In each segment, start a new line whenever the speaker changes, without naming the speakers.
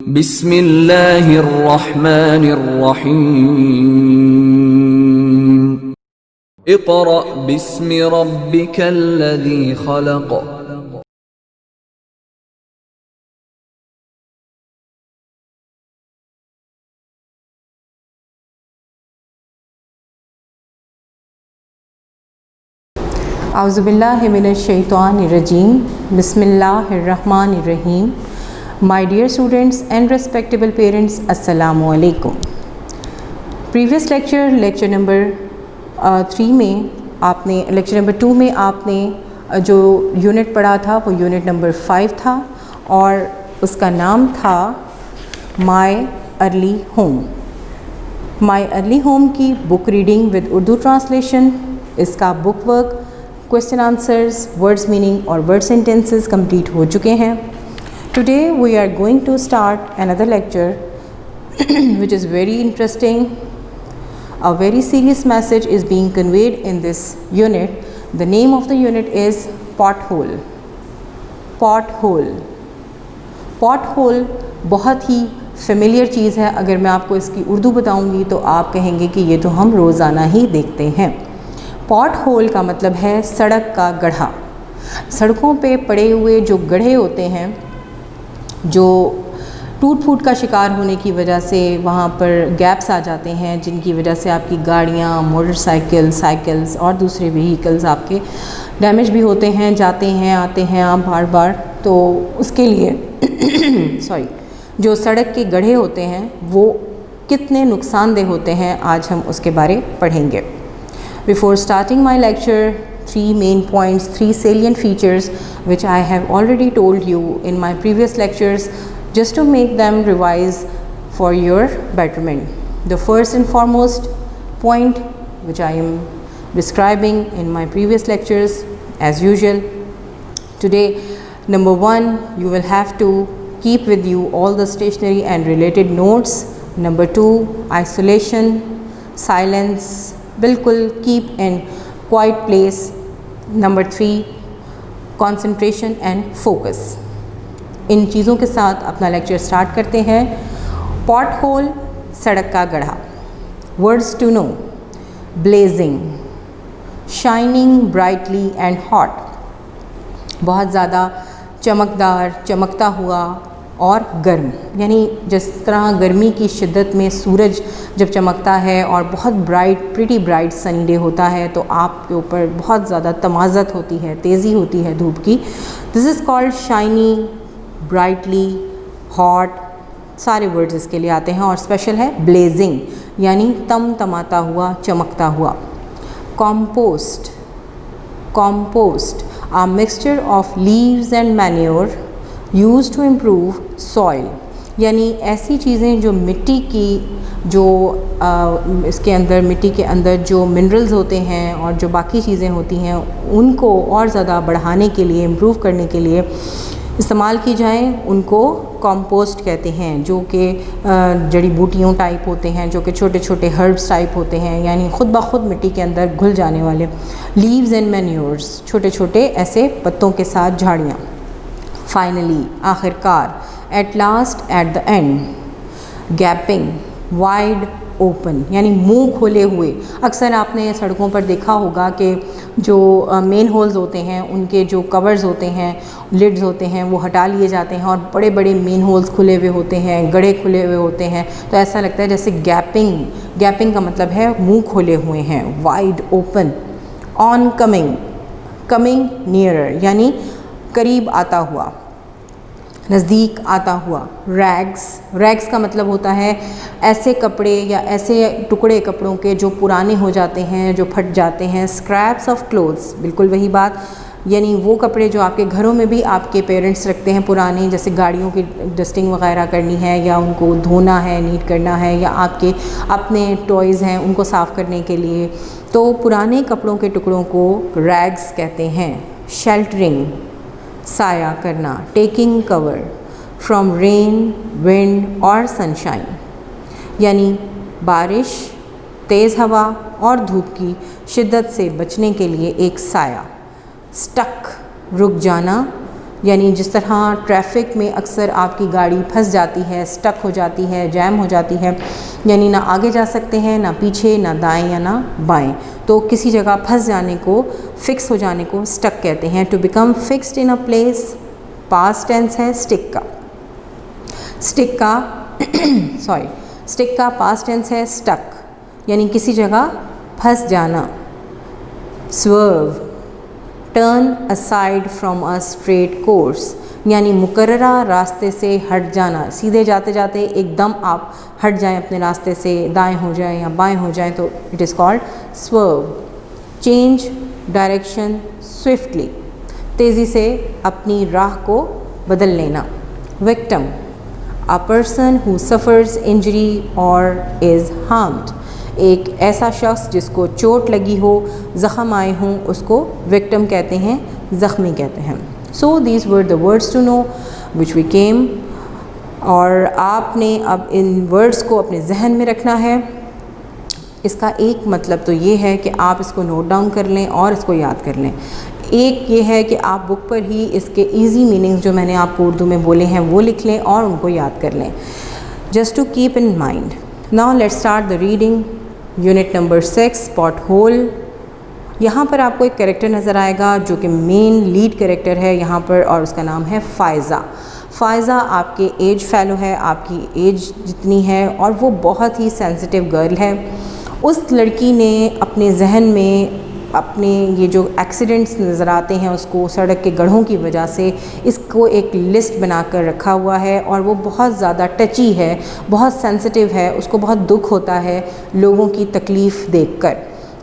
बिस्मिल्लाहिर्रहमानिर्रहीम। इक़रा बिस्मि रब्बिकल्लज़ी खलक़।
आउज़ुबिल्लाहि मिनश्शैतानिर्रजीम। बिस्मिल्लाहिर्रहमानिर्रहीम। My dear students and respectable parents, Assalamu alaikum. Previous lecture number 3 में आपने lecture number 2 में आपने जो यूनिट पढ़ा था वो यूनिट नंबर 5 था और उसका नाम था My Early Home। My Early Home की book reading with Urdu translation, इसका book work, question answers, words meaning और वर्ड सेंटेंसेस कंप्लीट हो चुके हैं। Today we are going to start another lecture which is very interesting. A very serious message is being conveyed in this unit. The name of the unit is pothole. Pothole. Pothole बहुत ही familiar चीज़ है। अगर मैं आपको इसकी उर्दू बताऊंगी तो आप कहेंगे कि ये तो हम रोज़ाना ही देखते हैं। पॉटहोल का मतलब है सड़क का गड्ढा। सड़कों पे पड़े हुए जो गड्ढे होते हैं, जो टूट फूट का शिकार होने की वजह से वहाँ पर गैप्स आ जाते हैं, जिनकी वजह से आपकी गाड़ियाँ, मोटरसाइकिल, साइकिल्स और दूसरे व्हीकल्स आपके डैमेज भी होते हैं, जाते हैं आते हैं आप बार बार। तो उसके लिए जो सड़क के गड्ढे होते हैं वो कितने नुकसानदेह होते हैं, आज हम उसके बारे पढ़ेंगे। Before starting my lecture, 3 main points, 3 salient features which I have already told you in my previous lectures, just to make them revise for your betterment. The first and foremost point which I am describing in my previous lectures as usual. Today, number 1, you will have to keep with you all the stationery and related notes. Number 2, isolation, silence, बिल्कुल keep in quiet place. Number 3, concentration and focus. इन चीज़ों के साथ अपना lecture start करते हैं। Pot whole, सड़क का गड्ढा। Words to know: blazing, shining brightly and hot, बहुत ज़्यादा चमकदार, चमकता हुआ और गर्म। यानी जिस तरह गर्मी की शिद्दत में सूरज जब चमकता है और बहुत bright, pretty bright sunny day होता है तो आपके ऊपर बहुत ज़्यादा तमाज़त होती है, तेज़ी होती है धूप की। This is called shiny, brightly, hot, सारे वर्ड्स इसके लिए आते हैं। और स्पेशल है ब्लेजिंग, यानी तमतमाता हुआ, चमकता हुआ। Compost, compost, a mixture of leaves and manure use to improve soil, यानी ऐसी चीज़ें जो मिट्टी की इसके अंदर, मिट्टी के अंदर जो मिनरल्स होते हैं और जो बाकी चीज़ें होती हैं उनको और ज़्यादा बढ़ाने के लिए, इम्प्रूव करने के लिए इस्तेमाल की जाएं, उनको कंपोस्ट कहते हैं। जो कि जड़ी बूटियों टाइप होते हैं, जो कि छोटे छोटे हर्ब्स टाइप होते हैं, यानी ख़ुद ब खुद मिट्टी के अंदर घुल जाने वाले। लीव्स एंड मैन्योर्स, छोटे छोटे ऐसे पत्तों के साथ झाड़ियाँ। फाइनली, आखिरकार, at last, at the end, gapping, wide open, यानी मुंह खोले हुए। अक्सर आपने सड़कों पर देखा होगा कि जो मेन होल्स होते हैं उनके जो कवर्स होते हैं, लिड्स होते हैं, वो हटा लिए जाते हैं और बड़े बड़े मेन होल्स खुले हुए होते हैं, गड्ढे खुले हुए होते हैं। तो ऐसा लगता है जैसे गैपिंग, गैपिंग का मतलब है मुंह खोले हुए हैं। Wide open. On coming, coming nearer, यानी करीब आता हुआ, नज़दीक आता हुआ। रैग्स, रैग्स का मतलब होता है ऐसे कपड़े या ऐसे टुकड़े कपड़ों के जो पुराने हो जाते हैं, जो फट जाते हैं। स्क्रैप्स ऑफ क्लोथ्स, बिल्कुल वही बात, यानी वो कपड़े जो आपके घरों में भी आपके पेरेंट्स रखते हैं पुराने, जैसे गाड़ियों की डस्टिंग वगैरह करनी है या उनको धोना है, नीट करना है, या आपके अपने टॉयज़ हैं उनको साफ़ करने के लिए, तो पुराने कपड़ों के टुकड़ों को रैग्स कहते हैं। शेल्टरिंग, साया करना। Taking cover from rain, wind और सनशाइन, यानी बारिश, तेज़ हवा और धूप की शिद्दत से बचने के लिए एक साया। स्टक, रुक जाना, यानी जिस तरह ट्रैफिक में अक्सर आपकी गाड़ी फंस जाती है, स्टक हो जाती है, जैम हो जाती है, यानी ना आगे जा सकते हैं, ना पीछे, ना दाएं या ना बाएं, तो किसी जगह फंस जाने को, फिक्स हो जाने को स्टक कहते हैं। To become fixed in a place, past tense है स्टिक का। स्टिक का पास्ट टेंस है स्टक, यानी किसी जगह फंस जाना। Swerve, turn aside from a straight course, यानी मुकर्ररा रास्ते से हट जाना, सीधे जाते जाते एकदम आप हट जाएं अपने रास्ते से, दाएं हो जाएं या बाएं हो जाएं, तो it is called swerve. Change direction swiftly, तेज़ी से अपनी राह को बदल लेना। Victim, a person who suffers injury और इज़ हार्म्ड, एक ऐसा शख्स जिसको चोट लगी हो, ज़ख़म आए हों, उसको विक्टिम कहते हैं, ज़ख्मी कहते हैं। So these were the words to know which we came, और आपने अब इन वर्ड्स को अपने जहन में रखना है। इसका एक मतलब तो ये है कि आप इसको नोट डाउन कर लें और इसको याद कर लें। एक ये है कि आप बुक पर ही इसके ईजी मीनिंग्स जो मैंने आपको उर्दू में बोले हैं वो लिख लें और उनको याद कर लें, just to keep in mind. Now let's start the reading. Unit number 6, pot whole. यहाँ पर आपको एक कैरेक्टर नज़र आएगा जो कि मेन लीड कैरेक्टर है यहाँ पर, और उसका नाम है फ़ायज़ा। फ़ायज़ा आपके एज फेलो है, आपकी एज जितनी है, और वो बहुत ही सेंसिटिव गर्ल है। उस लड़की ने अपने जहन में अपने ये जो एक्सीडेंट्स नज़र आते हैं उसको, सड़क के गड्ढों की वजह से, इसको एक लिस्ट बनाकर रखा हुआ है, और वो बहुत ज़्यादा टची है, बहुत सेंसिटिव है, उसको बहुत दुख होता है लोगों की तकलीफ़ देखकर।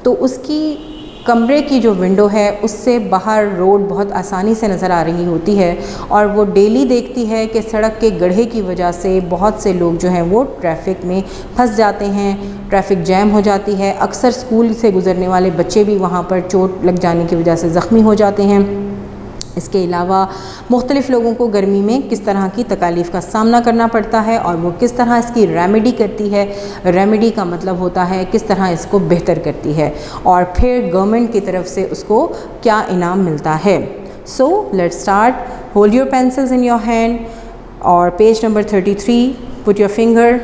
तो उसकी कमरे की जो विंडो है उससे बाहर रोड बहुत आसानी से नज़र आ रही होती है, और वो डेली देखती है कि सड़क के गड्ढे की वजह से बहुत से लोग जो हैं वो ट्रैफिक में फंस जाते हैं, ट्रैफिक जैम हो जाती है। अक्सर स्कूल से गुज़रने वाले बच्चे भी वहाँ पर चोट लग जाने की वजह से ज़ख्मी हो जाते हैं। इसके अलावा मुख्तलिफ़ लोगों को गर्मी में किस तरह की तकालीफ़ का सामना करना पड़ता है और वो किस तरह इसकी रेमेडी करती है। रेमेडी का मतलब होता है किस तरह इसको बेहतर करती है, और फिर गवर्नमेंट की तरफ से उसको क्या इनाम मिलता है। So let's start. Hold your pencils in your hand, और page number 33, put your finger.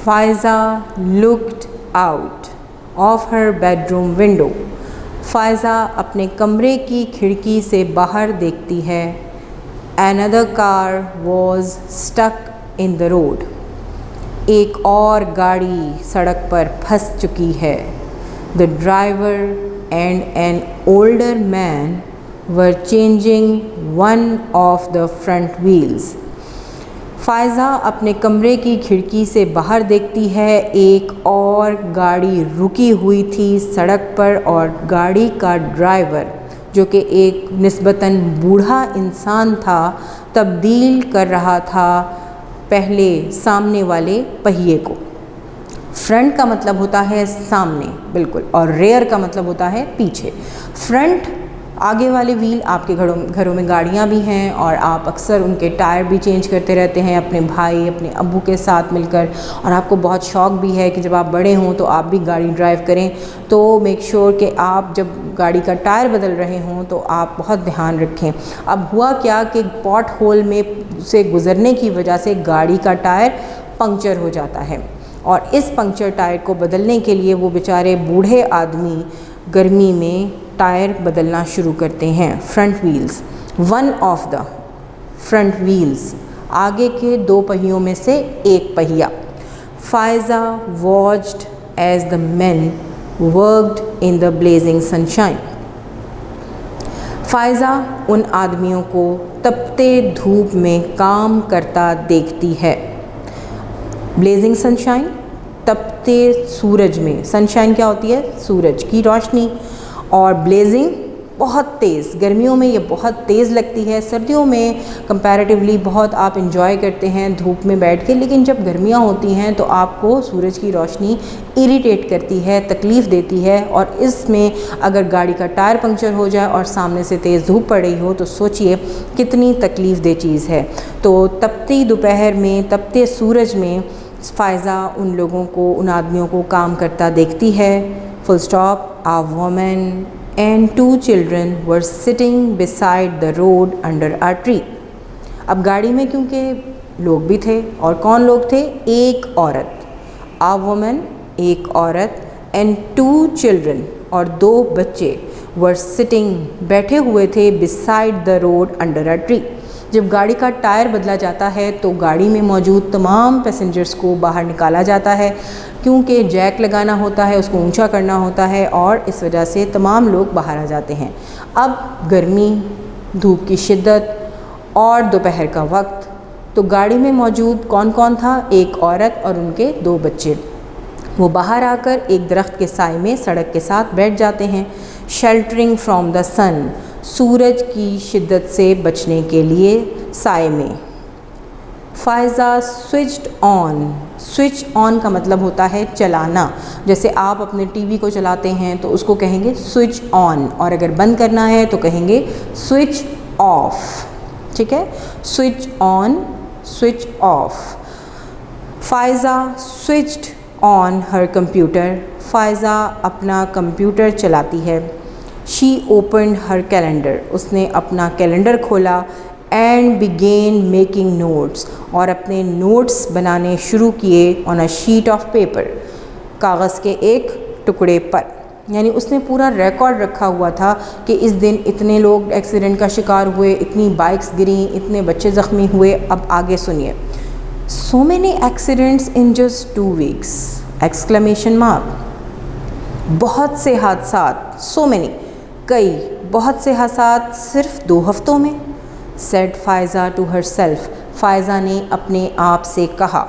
Faiza looked out of her bedroom window. Faiza अपने कमरे की खिड़की से बाहर देखती है। Another car was stuck in the road. एक और गाड़ी सड़क पर फंस चुकी है। The driver and an older man were changing one of the front wheels. Faiza अपने कमरे की खिड़की से बाहर देखती है, एक और गाड़ी रुकी हुई थी सड़क पर, और गाड़ी का ड्राइवर जो कि एक निस्बतन बूढ़ा इंसान था, तब्दील कर रहा था पहले सामने वाले पहिए को। फ्रंट का मतलब होता है सामने बिल्कुल, और रेयर का मतलब होता है पीछे। फ्रंट आगे वाले व्हील, आपके घरों में गाड़ियाँ भी हैं और आप अक्सर उनके टायर भी चेंज करते रहते हैं अपने भाई, अपने अब्बू के साथ मिलकर, और आपको बहुत शौक़ भी है कि जब आप बड़े हों तो आप भी गाड़ी ड्राइव करें। तो मेक श्योर कि आप जब गाड़ी का टायर बदल रहे हों तो आप बहुत ध्यान रखें। अब हुआ क्या कि पॉट होल में से गुज़रने की वजह से गाड़ी का टायर पंक्चर हो जाता है, और इस पंक्चर टायर को बदलने के लिए वो बेचारे बूढ़े आदमी गर्मी में टायर बदलना शुरू करते हैं। Front wheels, one of the front wheels, आगे के दो पहियों में से एक पहिया। Faiza watched as the men worked in the blazing sunshine. Faiza उन आदमियों को तपते धूप में काम करता देखती है। ब्लेजिंग सनशाइन, तपते सूरज में। सनशाइन क्या होती है? सूरज की रोशनी। और ब्लेजिंग बहुत तेज़, गर्मियों में ये बहुत तेज़ लगती है, सर्दियों में कंपैरेटिवली बहुत आप इंजॉय करते हैं धूप में बैठ के, लेकिन जब गर्मियाँ होती हैं तो आपको सूरज की रोशनी इरिटेट करती है, तकलीफ़ देती है। और इसमें अगर गाड़ी का टायर पंक्चर हो जाए और सामने से तेज़ धूप पड़ रही हो तो सोचिए कितनी तकलीफ़ दे चीज़ है। तो तपती दोपहर में, तपते सूरज में फ़ायज़ा उन लोगों को, उन आदमियों को काम करता देखती है। Full stop. A woman and 2 children were sitting beside the road under a tree. अब गाड़ी में क्योंकि लोग भी थे, और कौन लोग थे? एक औरत, a woman, एक औरत, and 2 children, और 2 बच्चे, were sitting, बैठे हुए थे, beside the road under a tree. जब गाड़ी का टायर बदला जाता है तो गाड़ी में मौजूद तमाम पैसेंजर्स को बाहर निकाला जाता है, क्योंकि जैक लगाना होता है, उसको ऊंचा करना होता है, और इस वजह से तमाम लोग बाहर आ जाते हैं। अब गर्मी, धूप की शिद्दत और दोपहर का वक्त, तो गाड़ी में मौजूद कौन कौन था? एक औरत और उनके 2 बच्चे। वो बाहर आकर एक दरख्त के साए में सड़क के साथ बैठ जाते हैं, शेल्टरिंग फ्रॉम द सन, सूरज की शिद्दत से बचने के लिए साए में। Faiza switched on, switch on का मतलब होता है चलाना। जैसे आप अपने टीवी को चलाते हैं तो उसको कहेंगे स्विच ऑन, और अगर बंद करना है तो कहेंगे स्विच ऑफ। ठीक है, switch on, switch off. Faiza switched on her computer, Faiza अपना कंप्यूटर चलाती है। शी ओपनड हर कैलेंडर, उसने अपना कैलेंडर खोला। एंड बिगेन मेकिंग नोट्स, और अपने नोट्स बनाने शुरू किए। On a sheet of paper, कागज़ के एक टुकड़े पर। यानी उसने पूरा रिकॉर्ड रखा हुआ था कि इस दिन इतने लोग एक्सीडेंट का शिकार हुए, इतनी बाइक्स गिरी, इतने बच्चे ज़ख्मी हुए। अब आगे सुनिए। So many accidents in just 2 weeks, exclamation mark. बहुत से हादसात, सो मैनी, कई, बहुत से हादसात सिर्फ 2 हफ्तों में। Said Faiza to herself, Faiza ने अपने आप से कहा।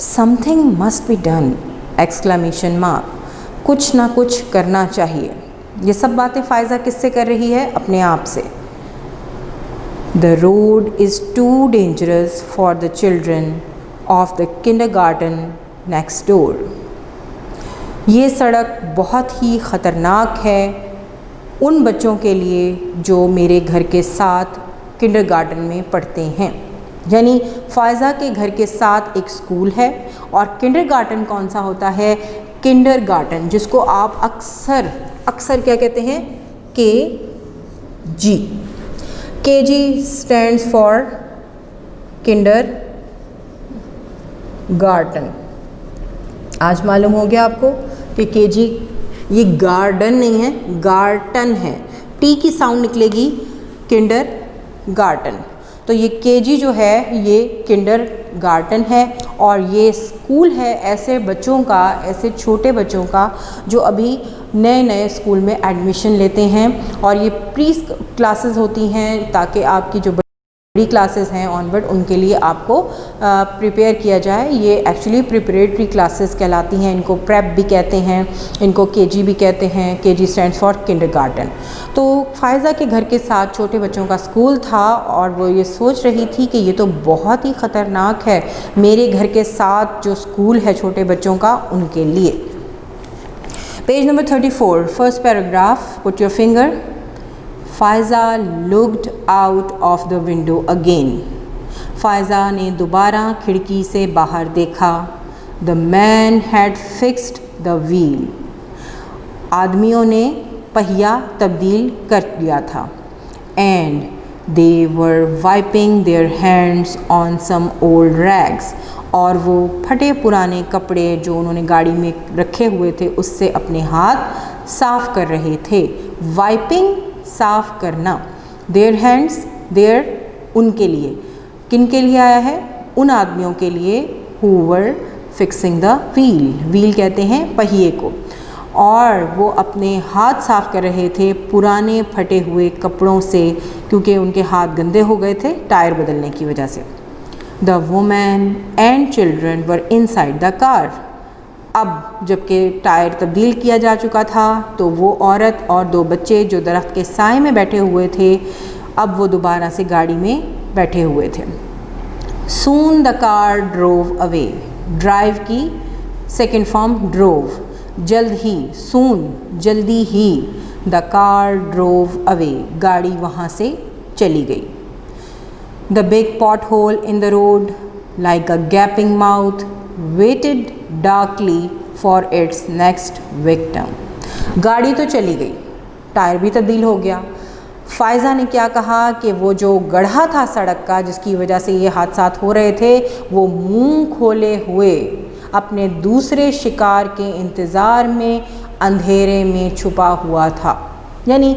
Something must be done, exclamation mark, कुछ ना कुछ करना चाहिए। ये सब बातें फ़ायज़ा किससे कर रही है? अपने आप से। The road is too dangerous for the children of the kindergarten next door, ये सड़क बहुत ही ख़तरनाक है उन बच्चों के लिए जो मेरे घर के साथ किंडरगार्टन में पढ़ते हैं। यानी फ़ायज़ा के घर के साथ एक स्कूल है, और किंडरगार्टन कौन सा होता है? किंडरगार्टन, जिसको आप अक्सर क्या कहते हैं? KG। KG stands for kindergarten. आज मालूम हो गया आपको कि KG ये गार्डन नहीं है, गार्टन है। टी की साउंड निकलेगी, किंडर गार्टन। तो ये KG जो है ये किंडर गार्टन है, और ये स्कूल है ऐसे बच्चों का, ऐसे छोटे बच्चों का जो अभी नए नए स्कूल में एडमिशन लेते हैं। और ये प्री क्लासेस होती हैं ताकि आपकी जो बड़ी क्लासेस हैं ऑनवर्ड, उनके लिए आपको प्रिपेयर किया जाए। ये एक्चुअली प्रिपरेटरी क्लासेस कहलाती हैं, इनको प्रेप भी कहते हैं, इनको KG भी कहते हैं। KG stands for kindergarten. तो फ़ायज़ा के घर के साथ छोटे बच्चों का स्कूल था, और वो ये सोच रही थी कि ये तो बहुत ही ख़तरनाक है मेरे घर के साथ जो स्कूल है छोटे बच्चों का, उनके लिए। Page number 34, first paragraph, put your finger. Faiza looked out of the window again, Faiza ने दोबारा खिड़की से बाहर देखा। The man had fixed the wheel, आदमियों ने पहिया तब्दील कर दिया था। And they were wiping their hands on some old rags, और वो फटे पुराने कपड़े जो उन्होंने गाड़ी में रखे हुए थे उससे अपने हाथ साफ़ कर रहे थे। वाइपिंग, साफ़ करना। देयर हैंड्स, देयर उनके लिए, किन के लिए आया है? उन आदमियों के लिए who were fixing the wheel, wheel कहते हैं पहिए को। और वो अपने हाथ साफ़ कर रहे थे पुराने फटे हुए कपड़ों से, क्योंकि उनके हाथ गंदे हो गए थे टायर बदलने की वजह से। The women and children were inside the car, अब जबकि टायर तब्दील किया जा चुका था तो वो औरत और 2 बच्चे जो दरख्त के साए में बैठे हुए थे, अब वो दोबारा से गाड़ी में बैठे हुए थे। Soon the car drove away, drive की सेकेंड फॉर्म ड्रोव, जल्द ही, सून जल्दी ही, द कार ड्रोव अवे, गाड़ी वहाँ से चली गई। The big pothole in the road like a gaping mouth waited darkly for its next victim, गाड़ी तो चली गई, टायर भी तब्दील हो गया। फ़ायज़ा ने क्या कहा कि वो जो गड्ढा था सड़क का जिसकी वजह से ये हादसात हो रहे थे, वो मुंह खोले हुए अपने दूसरे शिकार के इंतज़ार में अंधेरे में छुपा हुआ था। यानी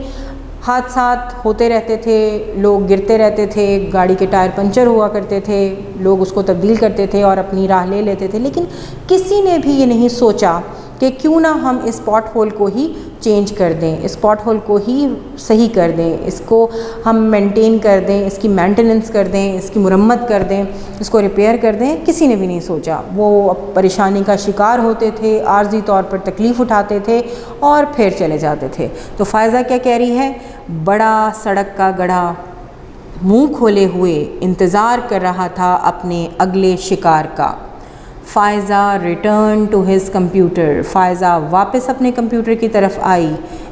हादसात होते रहते थे, लोग गिरते रहते थे, गाड़ी के टायर पंचर हुआ करते थे, लोग उसको तब्दील करते थे और अपनी राह ले लेते थे, लेकिन किसी ने भी ये नहीं सोचा कि क्यों ना हम इस पॉट होल को ही चेंज कर दें, इस पॉट होल को ही सही कर दें, इसको हम मेंटेन कर दें, इसकी मेंटेनेंस कर दें, इसकी मुरम्मत कर दें, इसको रिपेयर कर दें। किसी ने भी नहीं सोचा। वो परेशानी का शिकार होते थे, आर्जी तौर पर तकलीफ़ उठाते थे और फिर चले जाते थे। तो फ़ायज़ा क्या कह रही है, बड़ा सड़क का गड्ढा मुँह खोले हुए इंतज़ार कर रहा था अपने अगले शिकार का। Faiza return to his computer, Faiza वापस अपने कंप्यूटर की तरफ आई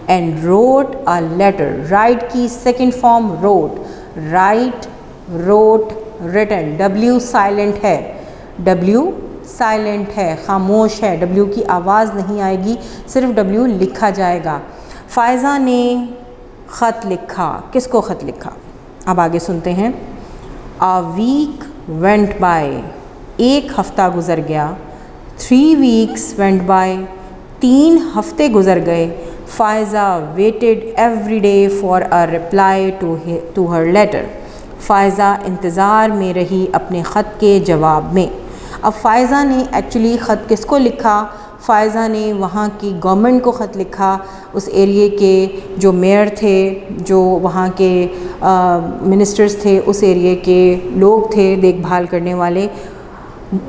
and wrote a letter. Write की second form wrote, write, wrote, written. W silent है, W साइलेंट है, खामोश है, W की आवाज़ नहीं आएगी, सिर्फ W लिखा जाएगा। फ़ायज़ा ने ख़त लिखा। किसको ख़त लिखा? अब आगे सुनते हैं। A week went by, एक हफ़्ता गुज़र गया। 3 weeks went by, 3 हफ़्ते गुज़र गए। Faiza waited every day for a reply to her letter. Faiza इंतज़ार में रही अपने ख़त के जवाब में। अब फ़ायज़ा ने एक्चुअली ख़त किसको लिखा? फ़ायज़ा ने वहाँ की गवर्नमेंट को ख़त लिखा, उस एरिए के जो मेयर थे, जो वहाँ के मिनिस्टर्स थे, उस एरिए के लोग थे देखभाल करने वाले,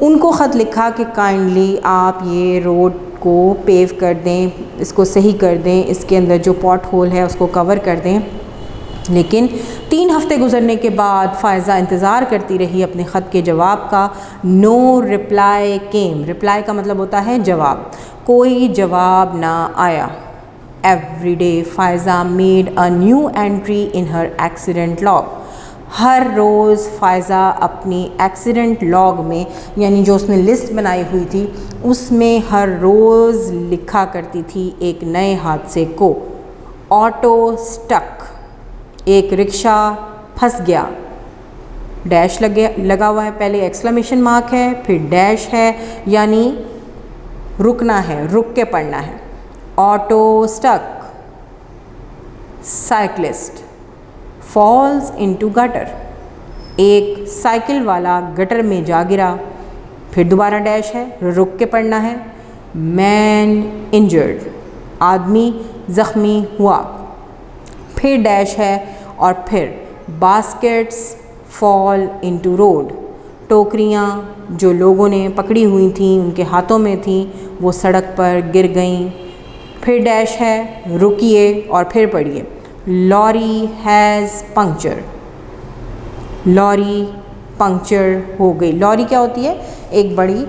उनको ख़त लिखा कि काइंडली आप ये रोड को पेव कर दें, इसको सही कर दें, इसके अंदर जो पॉट होल है उसको कवर कर दें। लेकिन 3 हफ़्ते गुजरने के बाद फ़ायज़ा इंतज़ार करती रही अपने ख़त के जवाब का। नो रिप्लाई केम, रिप्लाई का मतलब होता है जवाब, कोई जवाब ना आया। Every day Faiza made a new entry in her accident log. हर रोज़ फ़ायज़ा अपनी एक्सीडेंट लॉग में, यानी जो उसने लिस्ट बनाई हुई थी, उसमें हर रोज़ लिखा करती थी एक नए हादसे को। ऑटो स्टक, एक रिक्शा फंस गया। डैश लगा हुआ है, पहले एक्सक्लेमेशन मार्क है, फिर डैश है, यानी रुकना है, रुक के पढ़ना है। Auto stuck. Cyclist falls into gutter, एक साइकिल वाला गटर में जा गिरा। फिर दोबारा डैश है, रुक के पढ़ना है। मैन इंजर्ड, आदमी ज़ख्मी हुआ। फिर डैश है और फिर बास्केट्स फॉल इनटू रोड, टोकरियाँ जो लोगों ने पकड़ी हुई थीं, उनके हाथों में थीं, वो सड़क पर गिर गईं। फिर डैश है, रुकिए और फिर पढ़िए। Lorry has puncture, lorry puncture हो गई। लॉरी क्या होती है? एक बड़ी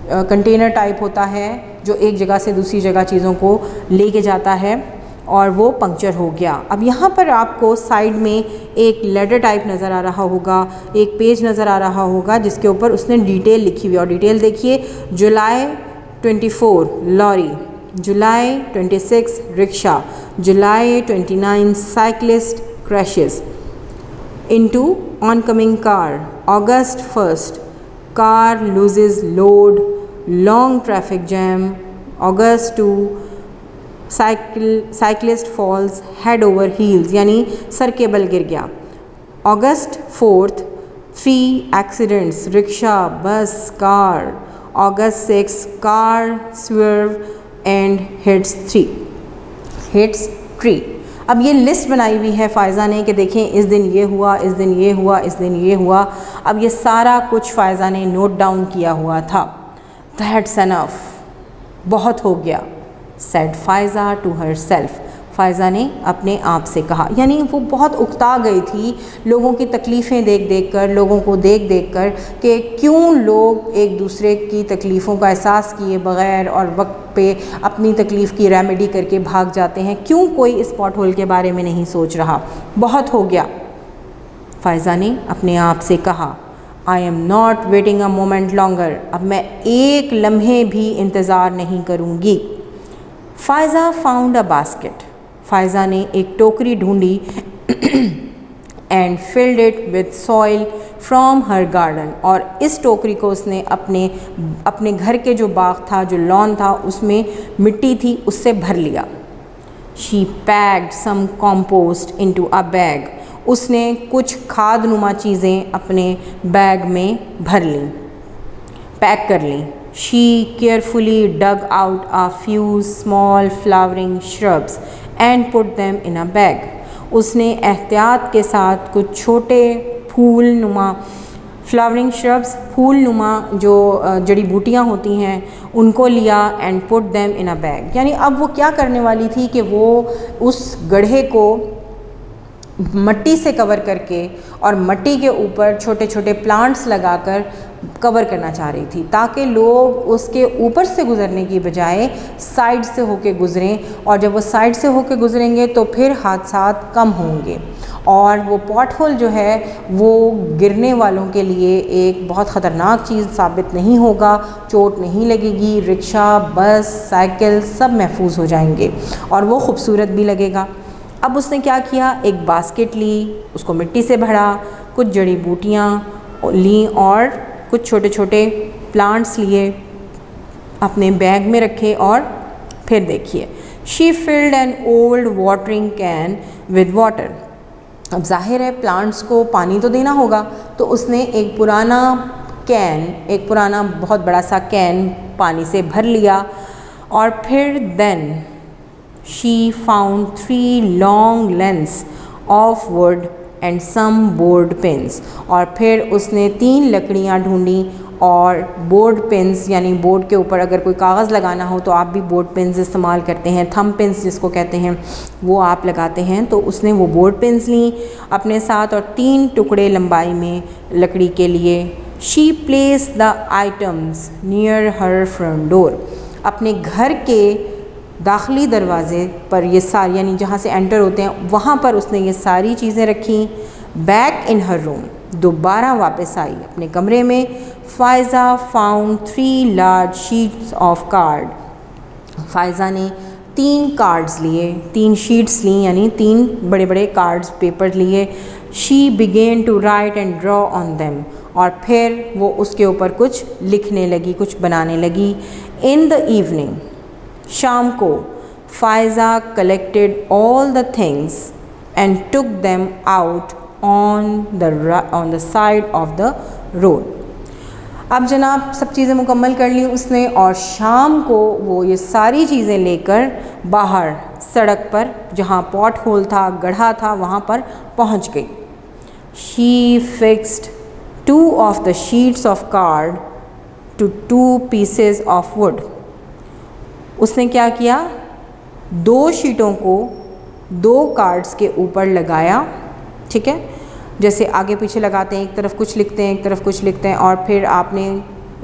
कंटेनर टाइप होता है जो एक जगह से दूसरी जगह चीज़ों को लेके जाता है, और वो पंक्चर हो गया। अब यहाँ पर आपको साइड में एक लेटर टाइप नज़र आ रहा होगा, एक पेज नज़र आ रहा होगा जिसके ऊपर उसने डिटेल लिखी हुई है। और डिटेल देखिए, जुलाई 24 लॉरी, जुलाई 26 रिक्शा, जुलाई 29 cyclist crashes into oncoming car, August 1st car loses load, long traffic jam, August 2 cyclist falls head over heels, यानी सर केबल गिर गया। August 4th 3 accidents, रिक्शा, बस, car. August 6 car swerve and hits tree। अब ये list बनाई हुई है फ़ायज़ा ने कि देखें इस दिन ये हुआ, इस दिन ये हुआ, इस दिन ये हुआ। अब ये सारा कुछ फ़ायज़ा ने नोट डाउन किया हुआ था। दैट्स एनफ, बहुत हो गया। Said Faiza to herself, Faiza ने अपने आप से कहा। यानी वो बहुत उकता गई थी लोगों की तकलीफ़ें देख देख कर, लोगों को देख देख कर, कि क्यों लोग एक दूसरे की तकलीफ़ों का एहसास किए बग़ैर और वक्त पे अपनी तकलीफ़ की रेमेडी करके भाग जाते हैं। क्यों कोई इस पॉट होल के बारे में नहीं सोच रहा? बहुत हो गया, फ़ायज़ा ने अपने आप से कहा। I am not waiting a moment longer, अब मैं एक लम्हे भी इंतज़ार नहीं करूँगी। Faiza found a basket, Faiza ने एक टोकरी ढूंढी and filled it with soil from her garden, और इस टोकरी को उसने अपने घर के जो बाग था, जो लॉन था, उसमें मिट्टी थी उससे भर लिया। She packed some compost into a bag, उसने कुछ खाद नुमा चीज़ें अपने बैग में भर लीं, पैक कर लीं। She carefully dug out a few small flowering shrubs and put them in a bag, उसने एहतियात के साथ कुछ छोटे फूल नुमा फ्लावरिंग श्रब्स, फूल नुमा जो जड़ी बूटियाँ होती हैं, उनको लिया and put them in a bag. यानी अब वो क्या करने वाली थी कि वो उस गड्ढे को मट्टी से कवर करके और मट्टी के ऊपर छोटे छोटे प्लांट्स लगाकर कवर करना चाह रही थी, ताकि लोग उसके ऊपर से गुज़रने की बजाय साइड से होके गुज़रें, और जब वो साइड से होके गुज़रेंगे तो फिर हादसात कम होंगे, और वो पॉट होल जो है वो गिरने वालों के लिए एक बहुत ख़तरनाक चीज़ साबित नहीं होगा, चोट नहीं लगेगी, रिक्शा, बस, साइकिल सब महफूज हो जाएंगे और वो ख़ूबसूरत भी लगेगा। अब उसने क्या किया, एक बास्केट ली, उसको मिट्टी से भरा, कुछ जड़ी बूटियाँ लीं और कुछ छोटे छोटे प्लांट्स लिए, अपने बैग में रखे, और फिर देखिए she field an old watering can with water. अब जाहिर है प्लांट्स को पानी तो देना होगा, तो उसने एक पुराना बहुत बड़ा सा कैन पानी से भर लिया, और फिर then she found 3 long lengths of wood and some board pins, और फिर उसने 3 लकड़ियाँ ढूंढी और बोर्ड पिन्स, यानी बोर्ड के ऊपर अगर कोई कागज़ लगाना हो तो आप भी बोर्ड पिन्स इस्तेमाल करते हैं, थंब पिन्स जिसको कहते हैं, वो आप लगाते हैं, तो उसने वो बोर्ड पिन्स ली अपने साथ और 3 टुकड़े लंबाई में लकड़ी के लिए। She place the items near her front door, अपने घर के दाखिली दरवाज़े पर ये सारी, यानी जहाँ से एंटर होते हैं वहाँ पर उसने ये सारी चीज़ें रखी। बैक इन हर रूम, दोबारा वापस आई अपने कमरे में। Faiza found 3 large sheets of card, Faiza ने 3 कार्ड्स लिए, 3 शीट्स ली, यानी 3 बड़े बड़े कार्ड्स पेपर लिए। She began to write and draw on them, और फिर वो उसके ऊपर कुछ लिखने लगी, कुछ बनाने लगी। इन द इवनिंग, शाम को, Faiza collected all the things and took them out on the side of the road. अब जनाब सब चीज़ें मुकम्मल कर ली उसने, और शाम को वो ये सारी चीज़ें लेकर बाहर सड़क पर, जहाँ पॉट होल था, गड्ढा था, वहाँ पर पहुँच गई। She fixed 2 of the sheets of card to 2 pieces of wood, उसने क्या किया, 2 शीटों को 2 कार्ड्स के ऊपर लगाया, ठीक है, जैसे आगे पीछे लगाते हैं, एक तरफ कुछ लिखते हैं, एक तरफ कुछ लिखते हैं, और फिर आपने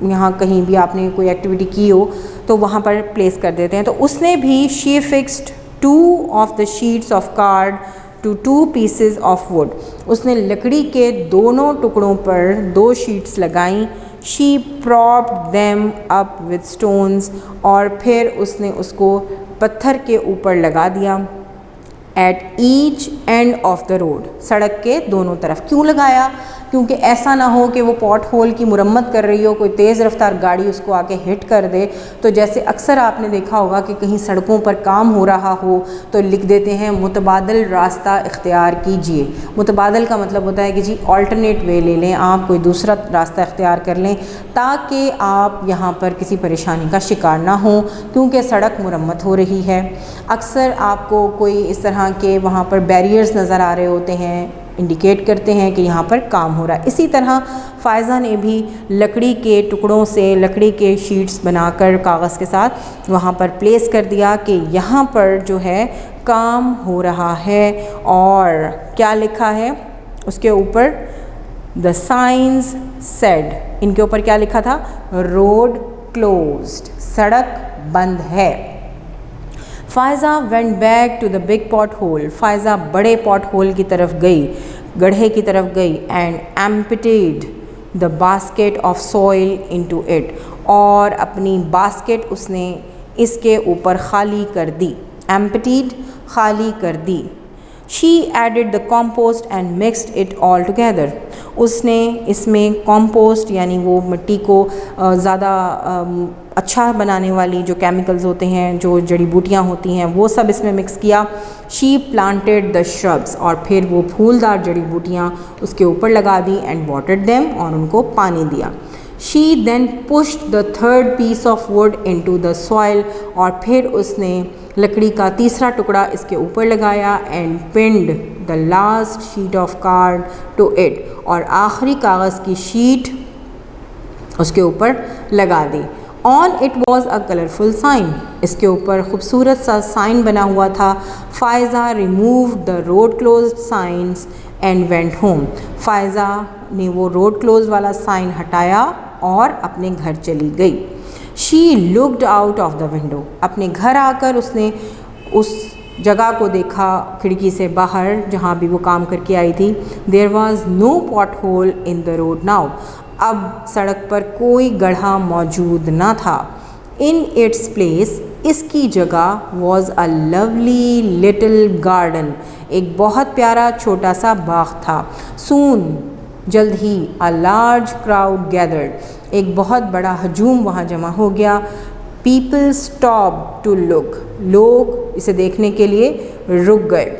यहाँ कहीं भी आपने कोई एक्टिविटी की हो तो वहाँ पर प्लेस कर देते हैं। तो उसने भी she fixed 2 of the sheets of card to 2 pieces of wood, उसने लकड़ी के दोनों टुकड़ों पर 2 शीट्स लगाईं। She propped them up with stones, और फिर उसने उसको पत्थर के ऊपर लगा दिया। At each end of the road, सड़क के दोनों तरफ। क्यों लगाया? क्योंकि ऐसा ना हो कि वो पॉट होल की मुरम्मत कर रही हो, कोई तेज़ रफ्तार गाड़ी उसको आके हिट कर दे। तो जैसे अक्सर आपने देखा होगा कि कहीं सड़कों पर काम हो रहा हो तो लिख देते हैं मुतबादल रास्ता इख्तियार कीजिए। मुतबादल का मतलब होता है कि जी ऑल्टरनेट वे ले लें, आप कोई दूसरा रास्ता इख्तियार कर लें ताकि आप यहाँ पर किसी परेशानी का शिकार ना हो, क्योंकि सड़क मुरम्मत हो रही है। अक्सर आपको कोई इस तरह के वहाँ पर बैरियर्स नज़र आ रहे होते हैं, इंडिकेट करते हैं कि यहाँ पर काम हो रहा है। इसी तरह फ़ायज़ा ने भी लकड़ी के टुकड़ों से लकड़ी के शीट्स बनाकर कागज़ के साथ वहाँ पर प्लेस कर दिया कि यहाँ पर जो है काम हो रहा है। और क्या लिखा है उसके ऊपर? द साइंस सेड, इनके ऊपर क्या लिखा था? रोड क्लोज्ड, सड़क बंद है। Faiza went back to the big pothole, Faiza बड़े पॉट होल की तरफ गई, गड्ढे की तरफ गई। And emptied the basket of soil into it, और अपनी बास्केट उसने इसके ऊपर खाली कर दी, emptied खाली कर दी। She added the compost and mixed it all together. उसने इसमें compost यानी वो मिट्टी को ज़्यादा अच्छा बनाने वाली जो केमिकल्स होते हैं, जो जड़ी बूटियाँ होती हैं, वो सब इसमें मिक्स किया। She planted the shrubs और फिर वो फूलदार जड़ी बूटियाँ उसके ऊपर लगा दी and watered them और उनको पानी दिया। She then pushed the third piece of wood into the soil और फिर उसने लकड़ी का तीसरा टुकड़ा इसके ऊपर लगाया and pinned the last sheet of card to it और आखिरी कागज़ की शीट उसके ऊपर लगा दी। On it was a colorful sign. इसके ऊपर खूबसूरत सा साइन बना हुआ था। Faiza removed the road closed signs and went home. Faiza ने वो रोड क्लोज वाला साइन हटाया और अपने घर चली गई। She looked out of the window. अपने घर आकर उसने उस जगह को देखा खिड़की से बाहर जहाँ भी वो काम करके आई थी। There was no pothole in the road now. अब सड़क पर कोई गड्ढा मौजूद न था। In its place, इसकी जगह was a lovely little garden. एक बहुत प्यारा छोटा सा बाग था। Soon, जल्द ही a large crowd gathered. एक बहुत बड़ा हजूम वहाँ जमा हो गया। People stopped to look. लोग इसे देखने के लिए रुक गए।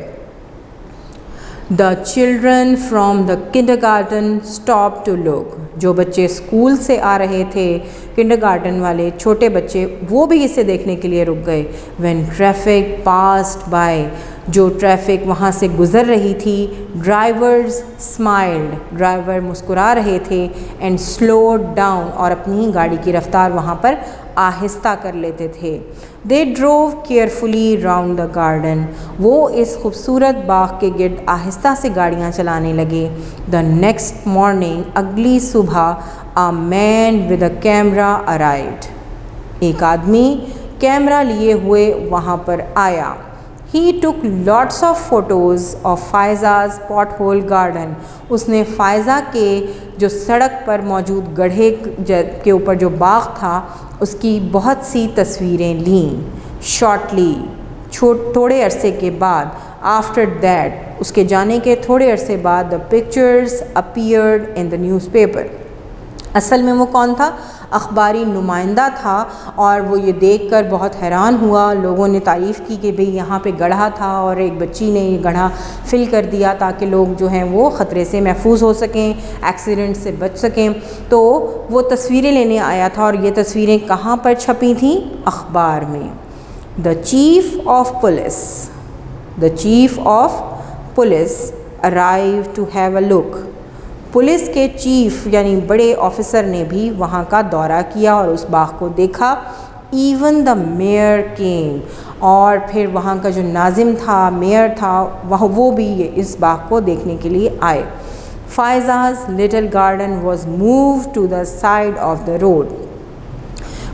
The children from the kindergarten stopped to look. जो बच्चे स्कूल से आ रहे थे, किंडरगार्टन वाले छोटे बच्चे, वो भी इसे देखने के लिए रुक गए। When traffic passed by, जो ट्रैफिक वहाँ से गुज़र रही थी, ड्राइवर्स स्माइल्ड, ड्राइवर मुस्कुरा रहे थे, एंड स्लोड डाउन और अपनी गाड़ी की रफ्तार वहाँ पर आहिस्ता कर लेते थे। They drove carefully round the garden, वो इस खूबसूरत बाग के गिर्द आहिस्ता से गाड़ियाँ चलाने लगे। द नेक्स्ट मॉर्निंग, अगली सुबह, a man with a camera arrived, एक आदमी कैमरा लिए हुए वहाँ पर आया। He took lots of photos of फ़ायज़ा's pothole garden. उसने फ़ायज़ा के जो सड़क पर मौजूद गड्ढे के ऊपर जो बाग था उसकी बहुत सी तस्वीरें लीं। Shortly, थोड़े अरसे के बाद, after that, उसके जाने के थोड़े अरसे बाद, the pictures appeared in the newspaper. असल में वो कौन था? अखबारी नुमाइंदा था और वो ये देखकर बहुत हैरान हुआ। लोगों ने तारीफ़ की कि भाई यहाँ पे गड्ढा था और एक बच्ची ने ये गड्ढा फिल कर दिया ताकि लोग जो हैं वो ख़तरे से महफूज हो सकें, एक्सीडेंट से बच सकें। तो वो तस्वीरें लेने आया था और ये तस्वीरें कहाँ पर छपी थीं? अखबार में। The chief of police arrive to have a look. Police के चीफ़ यानी बड़े ऑफिसर ने भी वहाँ का दौरा किया और उस बाग को देखा। इवन द मेयर केम, और फिर वहाँ का जो नाजिम था, मेयर था, वो भी इस बाग को देखने के लिए आए। फ़ायज़ा's little garden was moved to the side of the road.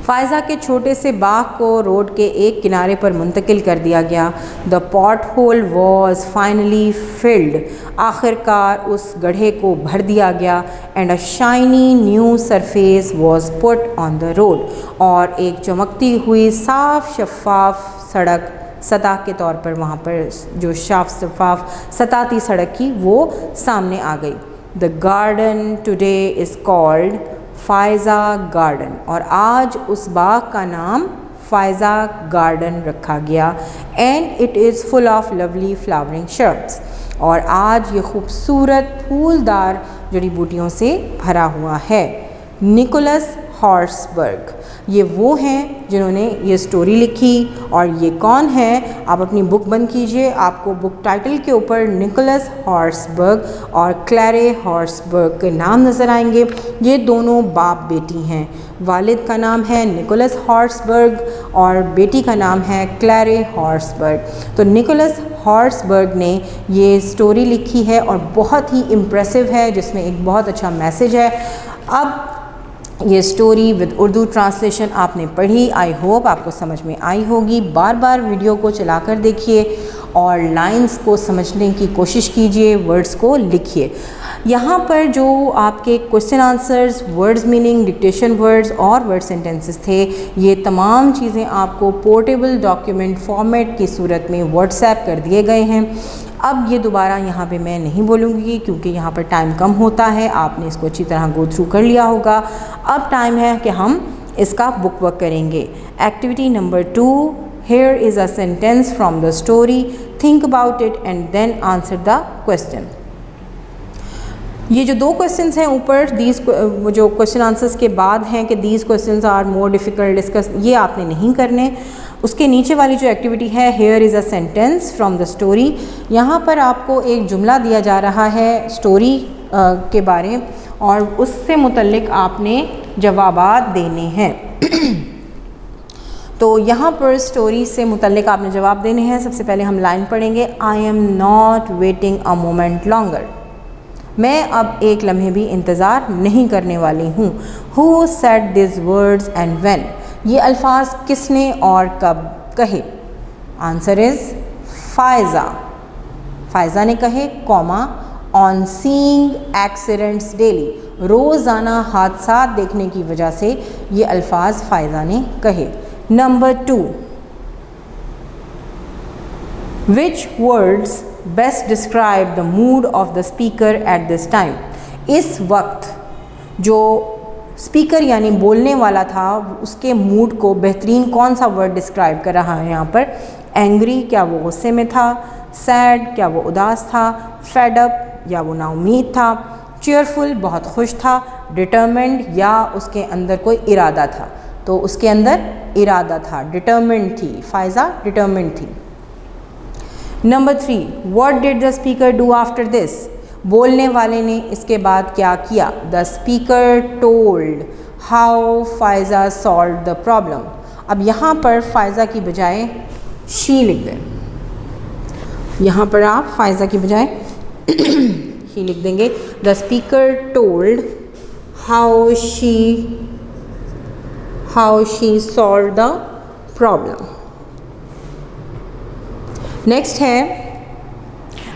Faiza के छोटे से बाग को रोड के एक किनारे पर मुंतकिल कर दिया गया। The pot whole was finally field, आखिरकार उस गड्ढे को भर दिया गया। And a shiny new surface was put on the road, और एक चमकती हुई साफ शफाफ सड़क सतह के तौर पर वहाँ पर जो शफाफ सतह थी सड़क की वो सामने आ गई। The garden today is called Faiza garden, और आज उस बाग का नाम फ़ायज़ा गार्डन रखा गया। And it is full of lovely flowering shrubs, और आज ये खूबसूरत फूलदार जड़ी बूटियों से भरा हुआ है। निकोलस हॉर्सबर्ग, ये वो हैं जिन्होंने ये स्टोरी लिखी। और ये कौन है? आप अपनी बुक बंद कीजिए, आपको बुक टाइटल के ऊपर निकोलस हॉर्सबर्ग और क्लैरे हॉर्सबर्ग के नाम नज़र आएंगे। ये दोनों बाप बेटी हैं। वालिद का नाम है निकोलस हॉर्सबर्ग और बेटी का नाम है क्लैरे हॉर्सबर्ग। तो निकोलस हॉर्सबर्ग ने ये स्टोरी लिखी है और बहुत ही इम्प्रेसिव है, जिसमें एक बहुत अच्छा मैसेज है। अब ये स्टोरी विद उर्दू ट्रांसलेशन आपने पढ़ी, आई होप आपको समझ में आई होगी। बार बार वीडियो को चलाकर देखिए और लाइंस को समझने की कोशिश कीजिए, वर्ड्स को लिखिए। यहाँ पर जो आपके question answers, words meaning, dictation words और वर्ड सेंटेंसेस थे, ये तमाम चीज़ें आपको पोर्टेबल डॉक्यूमेंट फॉर्मेट की सूरत में व्हाट्सएप कर दिए गए हैं। अब ये दोबारा यहाँ पे मैं नहीं बोलूँगी क्योंकि यहाँ पर टाइम कम होता है, आपने इसको अच्छी तरह गो थ्रू कर लिया होगा। अब टाइम है कि हम इसका बुक वर्क करेंगे। Activity number 2, here is a sentence from the story, think about it and then answer the question. ये जो 2 क्वेश्चंस हैं ऊपर, दीज जो क्वेश्चन आंसर्स के बाद हैं कि these questions are more difficult discuss, ये आपने नहीं करने। उसके नीचे वाली जो एक्टिविटी है, here is a sentence from the story, यहाँ पर आपको एक जुमला दिया जा रहा है स्टोरी के बारे और उससे मुतल्लिक आपने जवाबात देने हैं। तो यहाँ पर स्टोरी से मुतल्लिक आपने जवाब देने हैं। सबसे पहले हम लाइन पढ़ेंगे, I am not waiting a moment longer, मैं अब एक लम्हे भी इंतज़ार नहीं करने वाली हूँ। Who said this words and when, ये अल्फाज किसने और कब कहे। आंसर इज़ फ़ायज़ा, फ़ायज़ा ने कहे, comma on seeing accidents daily, रोज़ाना हादसा देखने की वजह से ये अल्फाज फ़ायज़ा ने कहे। Number 2, which words best describe the mood off the speaker at this time, इस वक्त जो स्पीकर यानी बोलने वाला था उसके मूड को बेहतरीन कौन सा वर्ड डिस्क्राइब कर रहा है यहाँ पर। एंग्री, क्या वो गुस्से में था। सैड, क्या वो उदास था। फेड अप, या वो नाउमीद था। चेयरफुल, बहुत खुश था। डिटर्मिन्ड, या उसके अंदर कोई इरादा था, तो उसके अंदर इरादा था, डिटर्मिन्ड थी, फ़ायज़ा डिटर्मिन्ड थी। Number 3, what did the speaker do after this, बोलने वाले ने इसके बाद क्या किया। The speaker told how Faiza solve the problem. अब यहाँ पर फ़ायज़ा की बजाय शी लिख दें, यहाँ पर आप फ़ायज़ा की बजाय ही लिख देंगे। The speaker told how she solve the problem. Next है,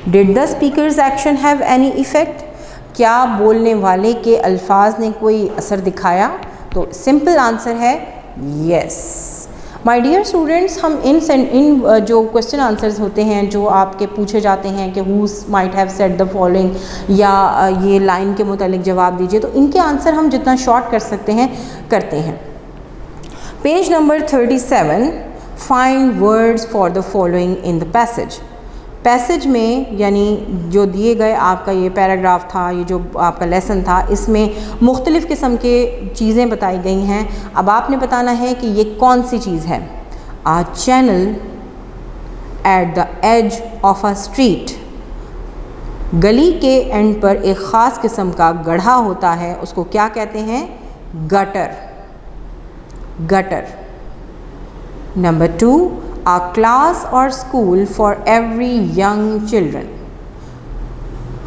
did the speakers action have any effect, क्या बोलने वाले के अल्फाज ने कोई असर दिखाया। तो सिंपल आंसर है येस। माय डियर स्टूडेंट्स, हम इन जो क्वेश्चन आंसर्स होते हैं जो आपके पूछे जाते हैं कि who might have said the following, या ये लाइन के मुतालिक जवाब दीजिए, तो इनके आंसर हम जितना शॉर्ट कर सकते हैं करते हैं। Page number 37, find words for the following in the passage. Passage में यानी जो दिए गए आपका ये पैराग्राफ था, ये जो आपका लेसन था, इसमें मुख्तलिफ़ किस्म के चीज़ें बताई गई हैं। अब आपने बताना है कि ये कौन सी चीज़ है। A channel at the edge of a street, गली के एंड पर एक ख़ास किस्म का गड्ढा होता है, उसको क्या कहते हैं। Gutter, gutter. Number 2, a class or school for every young children,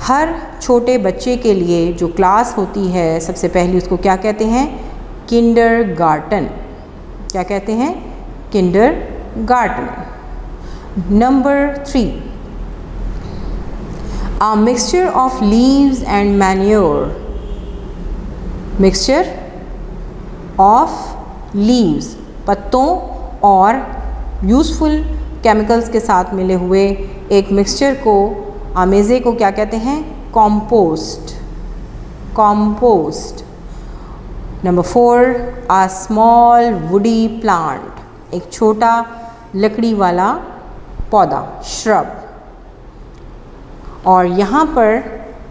हर छोटे बच्चे के लिए जो क्लास होती है सबसे पहली उसको क्या कहते हैं। किंडरगार्टन, क्या कहते हैं। Kindergarten. Number 3, a mixture of leaves and manure, mixture of leaves, पत्तों और यूज़फुल केमिकल्स के साथ मिले हुए एक मिक्सचर को, आमेज़े को क्या कहते हैं। Compost, compost. नंबर 4, आ स्मॉल वुडी प्लांट, एक छोटा लकड़ी वाला पौधा, श्रब। और यहाँ पर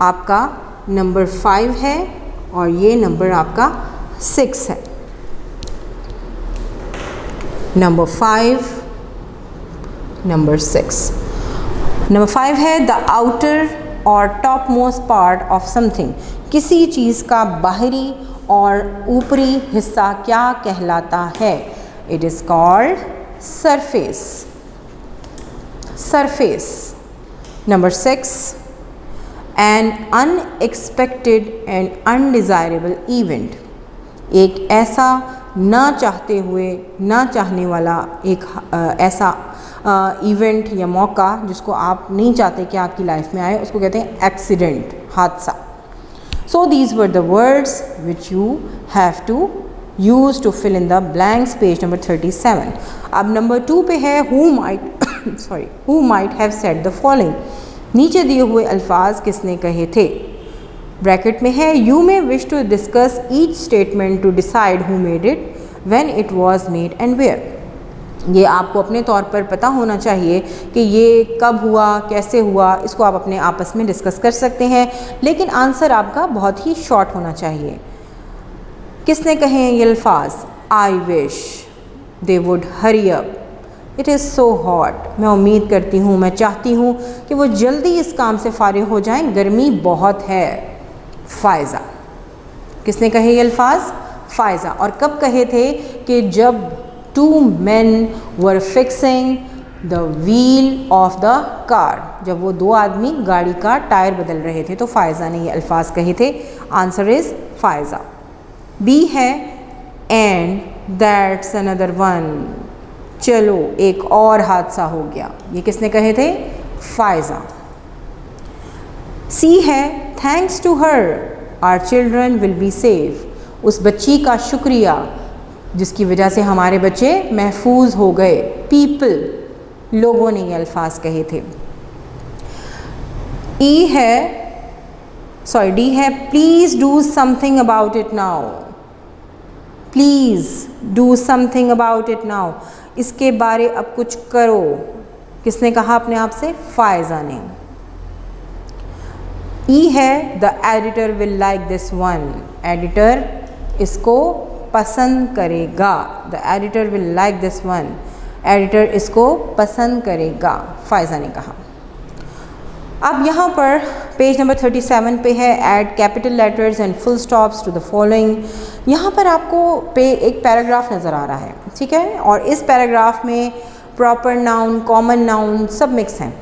आपका नंबर 5 है और ये नंबर आपका 6 है। Number 5, number 6। नंबर 5 है द आउटर और top most part of something, किसी चीज़ का बाहरी और ऊपरी हिस्सा क्या कहलाता है। It is called surface, surface. Number 6, N unexpected and undesirable event, एक ऐसा ना चाहते हुए ना चाहने वाला एक ऐसा इवेंट या मौका जिसको आप नहीं चाहते कि आपकी लाइफ में आए, उसको कहते हैं एक्सीडेंट, हादसा. So these were the words which you have to use to fill in the blanks, page number 37. अब नंबर 2 पे है who might have said the following. नीचे दिए हुए अल्फाज किसने कहे थे. ब्रैकेट में है you may wish to discuss each statement to decide who made it, when it was made and where. ये आपको अपने तौर पर पता होना चाहिए कि ये कब हुआ, कैसे हुआ, इसको आप अपने आपस में डिस्कस कर सकते हैं, लेकिन आंसर आपका बहुत ही शॉर्ट होना चाहिए. किसने कहे हैं ये अल्फाज. I wish they would hurry up, it is so hot, मैं उम्मीद करती हूँ, मैं चाहती हूँ कि वो जल्दी इस काम से फारिग हो जाएं, गर्मी बहुत है. फ़ायज़ा. किसने कहे ये अल्फाज. फ़ायज़ा. और कब कहे थे कि जब 2 men were fixing the wheel of the car, जब वो 2 आदमी गाड़ी का टायर बदल रहे थे, तो फ़ायज़ा ने ये अल्फाज कहे थे. Answer is Faiza. बी है एंड दैट्स अनदर वन, चलो एक और हादसा हो गया. ये किसने कहे थे. फ़ायज़ा. सी है thanks to her our children will be safe, उस बच्ची का शुक्रिया जिसकी वजह से हमारे बच्चे महफूज हो गए. पीपल, लोगों ने ये अल्फाज कहे थे. डी है please do something about it now. Please do something about it now, इसके बारे अब कुछ करो. किसने कहा अपने आप से. फ़ायज़ा ने. ई है the editor will like this one, editor इसको पसंद करेगा. The editor will like this one, editor इसको पसंद करेगा. फ़ायज़ा ने कहा. अब यहाँ पर पेज नंबर 37 पे है add capital letters and full stops to the following. यहाँ पर आपको एक पैराग्राफ नज़र आ रहा है, ठीक है, और इस पैराग्राफ में प्रॉपर नाउन, कॉमन नाउन सब मिक्स हैं.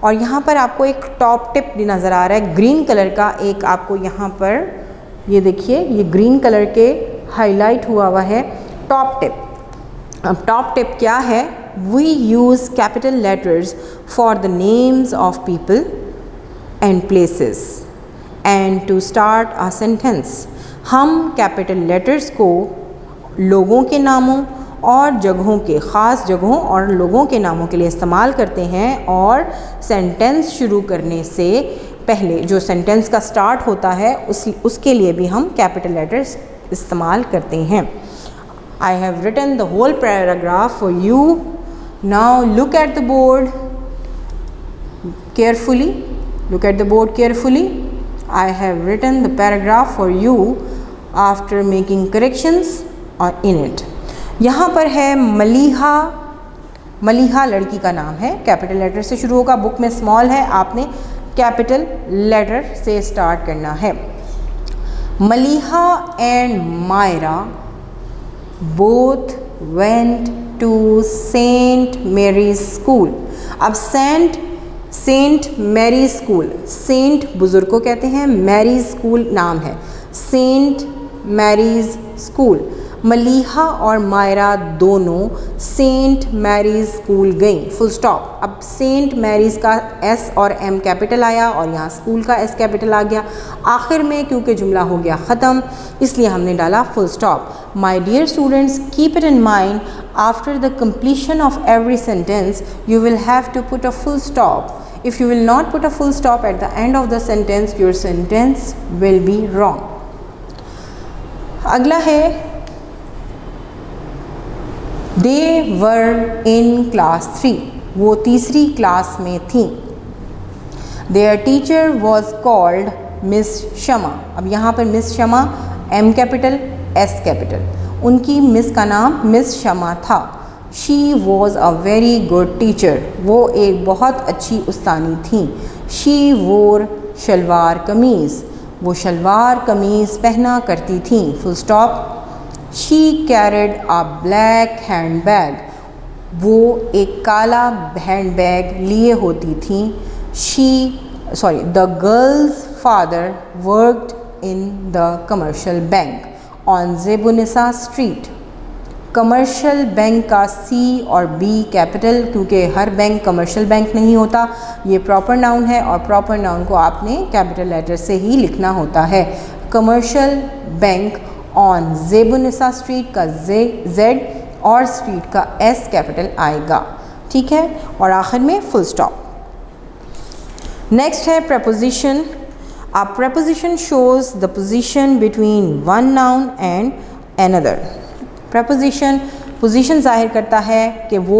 और यहाँ पर आपको एक टॉप टिप भी नज़र आ रहा है ग्रीन कलर का. एक आपको यहाँ पर ये देखिए, ये ग्रीन कलर के हाईलाइट हुआ है टॉप टिप. अब टॉप टिप क्या है. We use capital letters for the names of people and places and to start a sentence. हम कैपिटल लेटर्स को लोगों के नामों और जगहों के, ख़ास जगहों और लोगों के नामों के लिए इस्तेमाल करते हैं, और सेंटेंस शुरू करने से पहले जो सेंटेंस का स्टार्ट होता है उसके लिए भी हम कैपिटल लेटर्स इस्तेमाल करते हैं. I have written the whole paragraph for you. Now look at the board carefully. Look at the board carefully. I have written the paragraph for you after making corrections in it. यहाँ पर है मलीहा. मलीहा लड़की का नाम है, capital letter से शुरू होगा. बुक में स्मॉल है, आपने कैपिटल लेटर से स्टार्ट करना है. Maliha and Myra both went to Saint Mary's School. अब सेंट मैरी स्कूल, सेंट बुज़ुर्ग को कहते हैं, मैरी स्कूल नाम है, सेंट मैरीज स्कूल. मलीहा और मायरा दोनों सेंट मैरीज स्कूल गई. Full stop. अब सेंट मैरीज का एस और एम कैपिटल आया और यहाँ स्कूल का एस कैपिटल आ गया. आखिर में क्योंकि जुमला हो गया ख़त्म, इसलिए हमने डाला full stop. My dear students, keep it in mind, after the completion of every sentence you will have to put a full stop. If you will not put a full stop at the end of the sentence, your sentence will be wrong. अगला है They were in class 3. वो तीसरी class में थी. Their teacher was called Miss Shama. अब यहाँ पर miss शमा, M capital S capital. उनकी मिस का नाम मिस शमा था. She was a very good teacher. वो एक बहुत अच्छी उस्तानी थी. She wore शलवार कमीज़. वो शलवार कमीज़ पहना करती थी. Full stop. She carried a black handbag. वो एक काला हैंड बैग लिए होती थी. The girl's father worked in the commercial bank on Zebunisa Street. Commercial bank का सी और बी कैपिटल, क्योंकि हर बैंक कमर्शियल बैंक नहीं होता, ये प्रॉपर नाउन है और प्रॉपर नाउन को आपने कैपिटल लेटर से ही लिखना होता है। कमर्शियल बैंक ऑन ज़ेबुनिसा स्ट्रीट का जेड और स्ट्रीट का एस कैपिटल आएगा, ठीक है, और आखिर में फुल स्टॉप। नेक्स्ट है preposition. A preposition shows the position between one noun and another. Preposition position ज़ाहिर करता है कि वो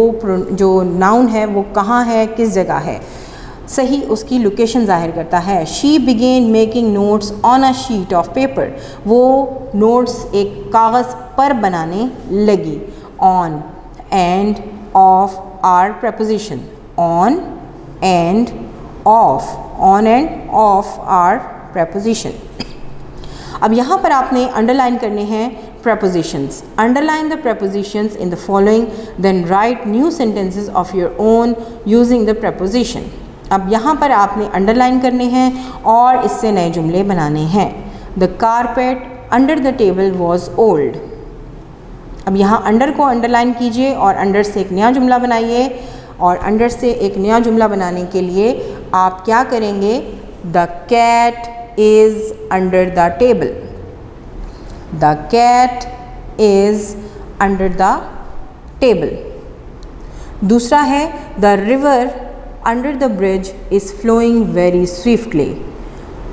जो नाउन है वो कहाँ है, किस जगह है, सही उसकी लोकेशन ज़ाहिर करता है। She began making notes on a sheet of paper. वो नोट्स एक कागज़ पर बनाने लगी। On and of are preposition. On and of, on and off are preposition. अब यहाँ पर आपने अंडरलाइन करने हैं prepositions. Underline the prepositions in the following, then write new sentences of your own using the preposition. अब यहाँ पर आपने अंडरलाइन करने हैं और इससे नए जुमले बनाने हैं। The carpet under the table was old. अब यहाँ अंडर को अंडरलाइन कीजिए और अंडर से एक नया जुमला बनाइए, और अंडर से एक नया जुमला बनाने के लिए आप क्या करेंगे? The cat is under the table. The cat is under the table. दूसरा है the river under the bridge is flowing very swiftly.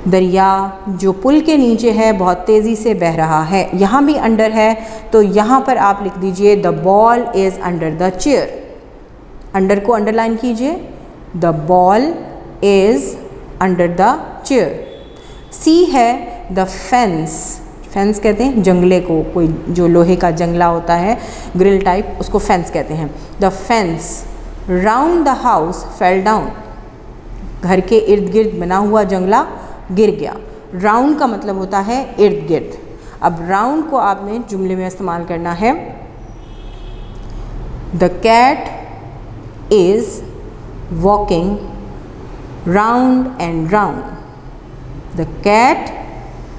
दरिया जो पुल के नीचे है बहुत तेज़ी से बह रहा है। यहाँ भी अंडर है तो यहाँ पर आप लिख दीजिए the ball is under the chair. Under को अंडरलाइन कीजिए, the ball is under the chair. C है द फेंस। फेंस कहते हैं जंगले को, कोई जो लोहे का जंगला होता है ग्रिल टाइप, उसको फेंस कहते हैं। The fence round the house fell down. घर के इर्द गिर्द बना हुआ जंगला गिर गया। राउंड का मतलब होता है इर्द गिर्द। अब राउंड को आपने जुमले में इस्तेमाल करना है। The cat is walking round and round. The cat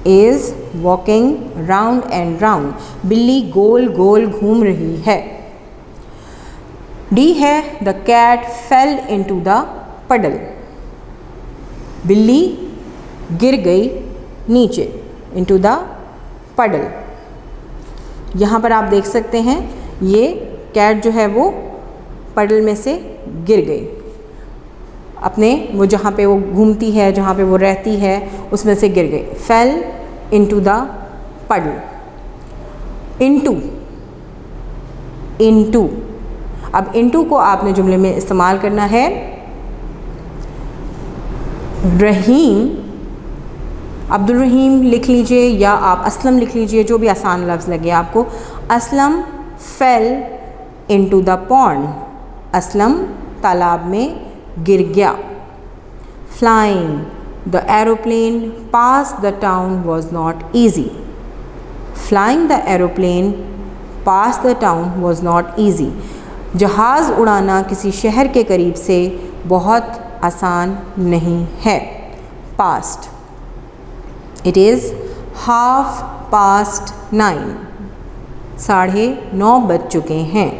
is walking round and round. बिल्ली गोल गोल घूम रही है। D है the cat fell into the puddle. बिल्ली गिर गई नीचे, into the puddle. यहाँ पर आप देख सकते हैं ये कैट जो है वो पडल में से गिर गई, अपने वो जहाँ पे वो घूमती है, जहाँ पे वो रहती है उसमें से गिर गई। फेल इनटू द पडल। इनटू, इनटू, अब इनटू को आपने जुमले में इस्तेमाल करना है। रहीम, अब्दुल रहीम लिख लीजिए या आप असलम लिख लीजिए, जो भी आसान लफ्ज़ लगे आपको। Aslam fail into the pond. Aslam तालाब में गिर गया। Flying, the aeroplane pass the town was not easy. Flying the aeroplane pass the town was not easy. जहाज़ उड़ाना किसी शहर के करीब से बहुत आसान नहीं है। Past, it is 9:30। 9:30 बज चुके हैं।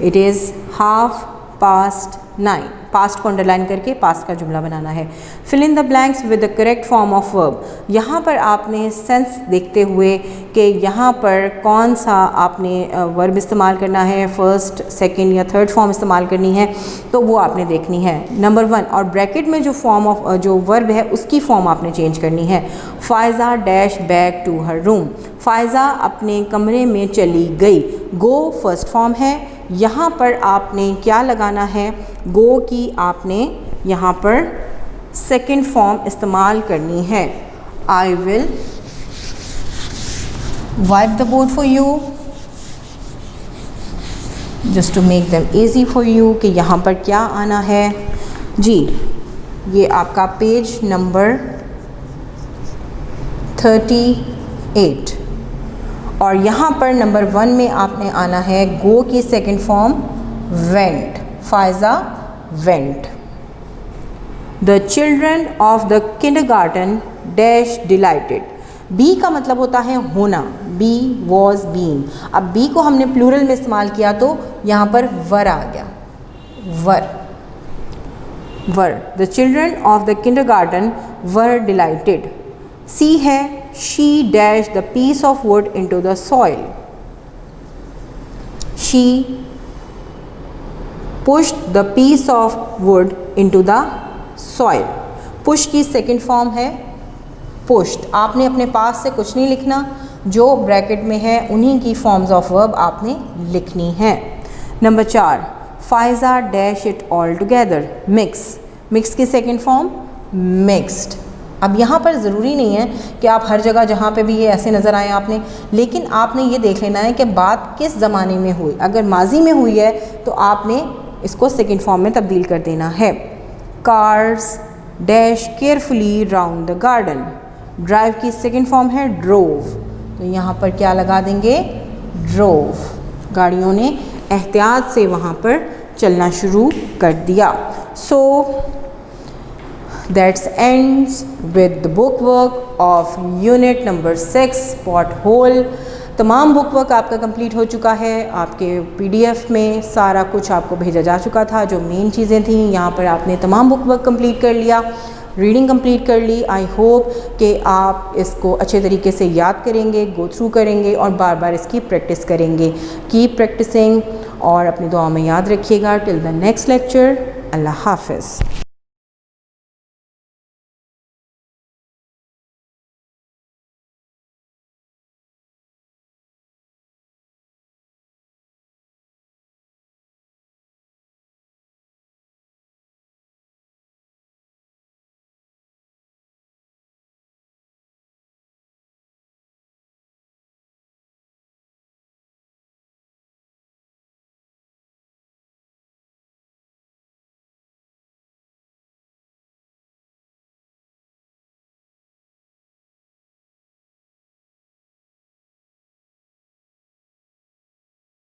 It is 9:30। पास्ट को अंडरलाइन करके पास्ट का जुमला बनाना है। Fill in the blanks with the correct form of verb. यहाँ पर आपने सेंस देखते हुए कि यहाँ पर कौन सा आपने वर्ब इस्तेमाल करना है, फर्स्ट, सेकंड या थर्ड फॉर्म इस्तेमाल करनी है, तो वो आपने देखनी है। नंबर 1 और ब्रैकेट में जो फॉर्म ऑफ जो वर्ब है उसकी फॉर्म आपने चेंज करनी है। Faiza dash back to her room. Faiza अपने कमरे में चली गई। गो फर्स्ट फॉर्म है। यहाँ पर आपने क्या लगाना है? गो की आपने यहाँ पर सेकंड फॉर्म इस्तेमाल करनी है। I will wipe the board for you just to make them easy for you कि यहाँ पर क्या आना है जी। ये आपका पेज नंबर 38 और यहाँ पर नंबर 1 में आपने आना है गो की second form went. Faiza went. The children of the kindergarten dash delighted. Be का मतलब होता है होना, बी वॉज बीन। अब बी को हमने प्लूरल में इस्तेमाल किया तो यहाँ पर वर आ गया, were, were. The children of the kindergarten were delighted. C है she dash the piece of wood into the soil. She pushed the piece of wood into the soil. Push की सेकंड फॉर्म है pushed. आपने अपने पास से कुछ नहीं लिखना, जो ब्रैकेट में है उन्हीं की फॉर्म्स ऑफ वर्ब आपने लिखनी है। Number 4, Pfizer dash it all together. Mix, mix की सेकंड फॉर्म मिक्स्ड। अब यहाँ पर ज़रूरी नहीं है कि आप हर जगह जहाँ पे भी ये ऐसे नज़र आए आपने, लेकिन आपने ये देख लेना है कि बात किस ज़माने में हुई। अगर माजी में हुई है तो आपने इसको सेकंड फॉर्म में तब्दील कर देना है। Cars dash carefully round the garden. Drive की सेकंड फॉर्म है ड्रोव, तो यहाँ पर क्या लगा देंगे, ड्रोव। गाड़ियों ने एहतियात से वहाँ पर चलना शुरू कर दिया। So that's ends with the book work of unit number 6 pot hole. तमाम बुक वर्क आपका कंप्लीट हो चुका है। आपके पीडीएफ में सारा कुछ आपको भेजा जा चुका था, जो मेन चीज़ें थी। यहाँ पर आपने तमाम बुक वर्क कंप्लीट कर लिया, रीडिंग कंप्लीट कर ली। आई होप कि आप इसको अच्छे तरीके से याद करेंगे, गो थ्रू करेंगे और बार बार इसकी प्रैक्टिस करेंगे। कीप प्रैक्टिसिंग और अपनी दुआ में याद रखिएगा। टिल द नेक्स्ट लेक्चर, अल्लाह हाफ़िज़।